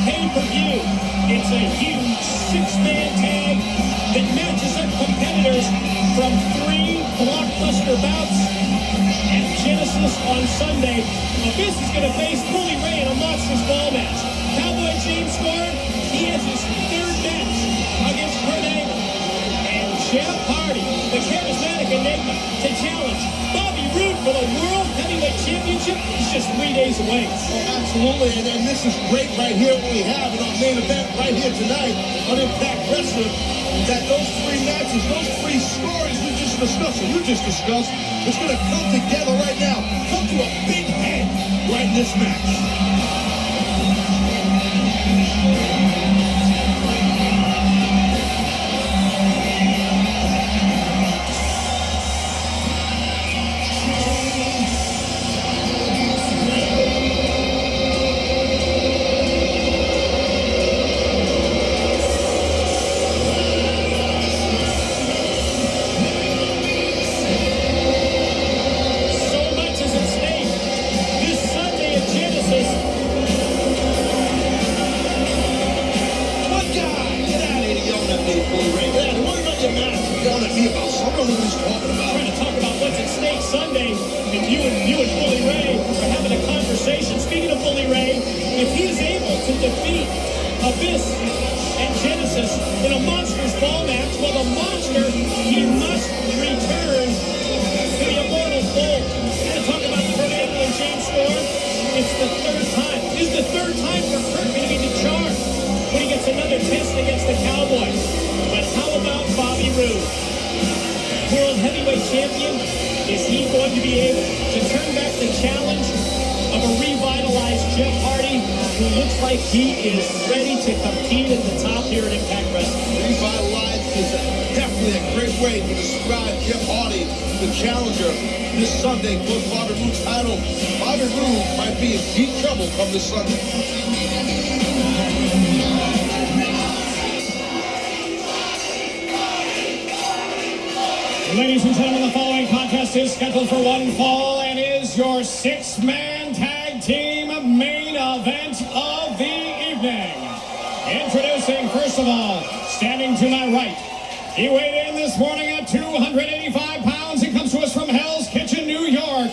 pay-per-view. It's a huge six-man tag that matches up competitors from 3 blockbuster bouts. And Genesis on Sunday, Abyss is going to face Bully Ray in a Monsters Ball match. Cowboy James Storm, he has his 3rd match against Kurt Angle. And Jeff Hardy, the charismatic enigma, to challenge Bobby Roode for the World Heavyweight Championship is just 3 days away. Oh, absolutely, and this is great right here what we have in our main event right here tonight on Impact Wrestling, that those 3 matches, those 3 stories we just discussed, and you just discussed, it's going to come together right now, come to a big head right in this match. Abyss and Genesis in a Monsters Ball match. Well, the monster, he must return to the Immortal Fold. And talk about Kurt Angle and James Storm. It's the 3rd time. This is the 3rd time for Kurt going to be decharged when he gets another test against the Cowboy. But how about Bobby Roode? World Heavyweight Champion? Is he going to be able to turn back the challenge of a revitalized Jeff Hardy, who looks like he is ready to compete at the top here at Impact Wrestling? Revitalized is definitely a great way to describe Jeff Hardy, the challenger, this Sunday for Bobby Roode's title. Bobby Roode might be in deep trouble come this Sunday. Ladies and gentlemen, the following contest is scheduled for one fall and is your 6-man tag team main event of the evening. Introducing, first of all, standing to my right. He weighed in this morning at 285 pounds. He comes to us from Hell's Kitchen, New York,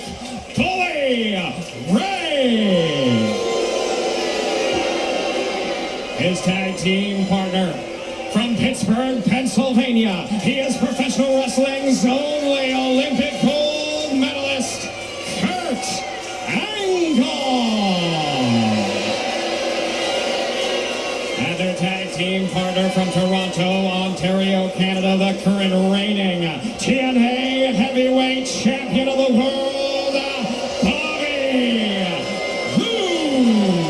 Bully Ray. His tag team partner from Pittsburgh, Pennsylvania. He is professional wrestling's only Olympic gold medalist, Kurt Angle. And their tag team partner from Toronto, Ontario, Canada, the current reigning TNA heavyweight champion of the world, Bobby Roode.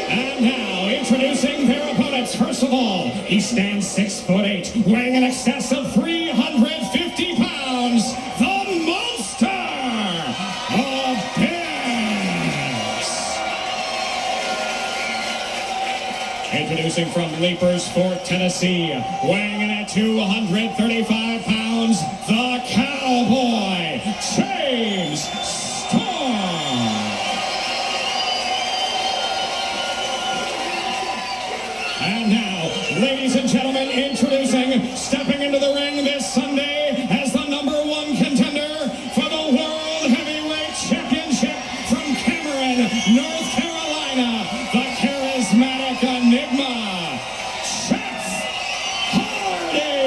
And now, introducing their opponents. First of all, he stands 6'8", weighing in excess of 350 pounds, the Monster Abyss. Introducing from Leapersfort, Tennessee, weighing in at 235 pounds, the Cowboy, James Storm. And now, ladies and gentlemen, introducing, stepping into the ring this Sunday as the #1 contender for the World Heavyweight Championship from Cameron, North Carolina, the charismatic enigma, Jeff Hardy.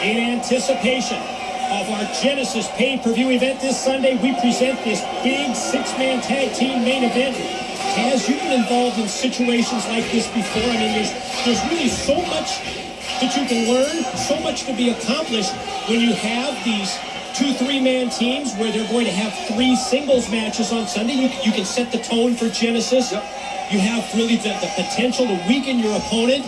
In anticipation of our Genesis pay-per-view event this Sunday, we present this big 6-man tag team main event. Taz, you've been involved in situations like this before. I mean, there's there's really so much that you can learn, so much to be accomplished when you have these 2 3-man teams where they're going to have 3 singles matches on Sunday. You can set the tone for Genesis. Yep. You have really the potential to weaken your opponent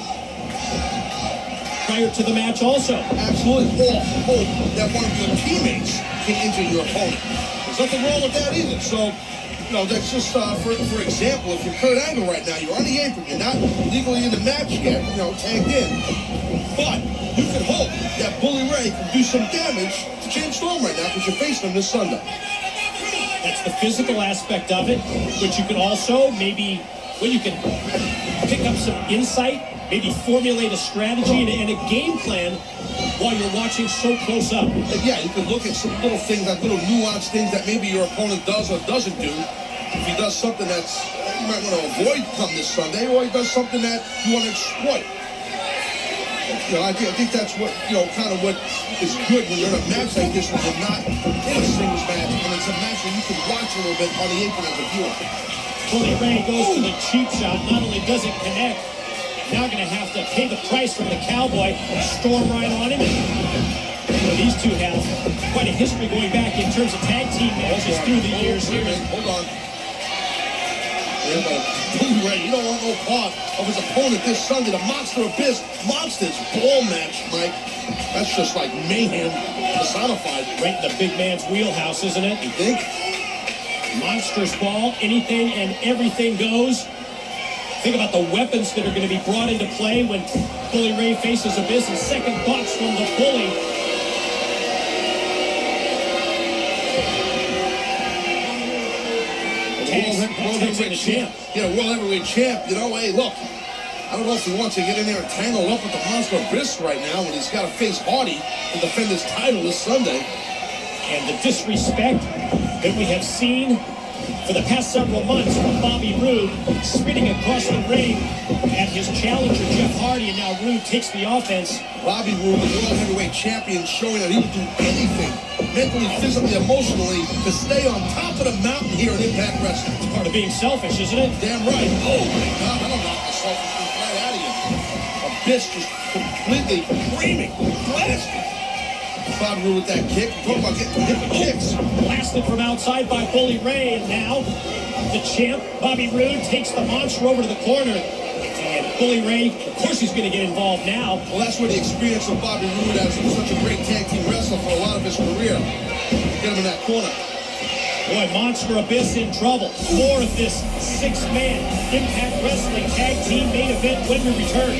prior to the match also. Absolutely. Or hope that one of your teammates can injure your opponent. There's nothing wrong with that either. So, that's just, for example, if you're Kurt Angle right now, you're on the apron, you're not legally in the match yet, tagged in. But you can hope that Bully Ray can do some damage to James Storm right now because you're facing him this Sunday. That's the physical aspect of it, but you can also you can pick up some insight, maybe formulate a strategy and a game plan while you're watching so close up. Yeah, you can look at some little things, like little nuanced things that maybe your opponent does or doesn't do. If he does something that's you might want to avoid come this Sunday, or he does something that you want to exploit. I think that's what, kind of what is good when you're in a match like this, when you're not in a singles match, and it's a match that you can watch a little bit on the apron as a viewer. Bully Ray goes for the cheap shot. Not only does it connect, now going to have to pay the price from the Cowboy, storm right on him. These two have quite a history going back in terms of tag team matches through the years here. Hold on. Bully Ray, you don't want no part of his opponent this Sunday. The Monster Abyss, Monsters ball match, Mike. That's just like mayhem personified. Right in the big man's wheelhouse, isn't it? You think? Monsters ball, anything and everything goes. Think about the weapons that are going to be brought into play when Bully Ray faces Abyss. And second thoughts from the Bully. World heavyweight champ. World heavyweight champ. Hey, look. I don't know if he wants to get in there and tangle up with the Monster Abyss right now when he's got to face Hardy to defend his title this Sunday. And the disrespect that we have seen for the past several months from Bobby Roode spinning across the ring at his challenger Jeff Hardy, and now Roode takes the offense. Bobby Roode, the world heavyweight champion, showing that he would do anything, mentally, physically, emotionally, to stay on top of the mountain here in Impact Wrestling. It's part of being selfish, isn't it? Damn right. Oh my God, that'll knock the selfishness right out of you. Abyss just completely creaming, blasting. Bobby Roode with that kick. Talk about getting hit with kicks. Blasted from outside by Bully Ray, and now the champ, Bobby Roode, takes the monster over to the corner. And Bully Ray, of course he's going to get involved now. Well, that's where the experience of Bobby Roode as such a great tag team wrestler for a lot of his career. Get him in that corner. Boy, Monster Abyss in trouble. More of this 6-man Impact Wrestling Tag Team main event when we return.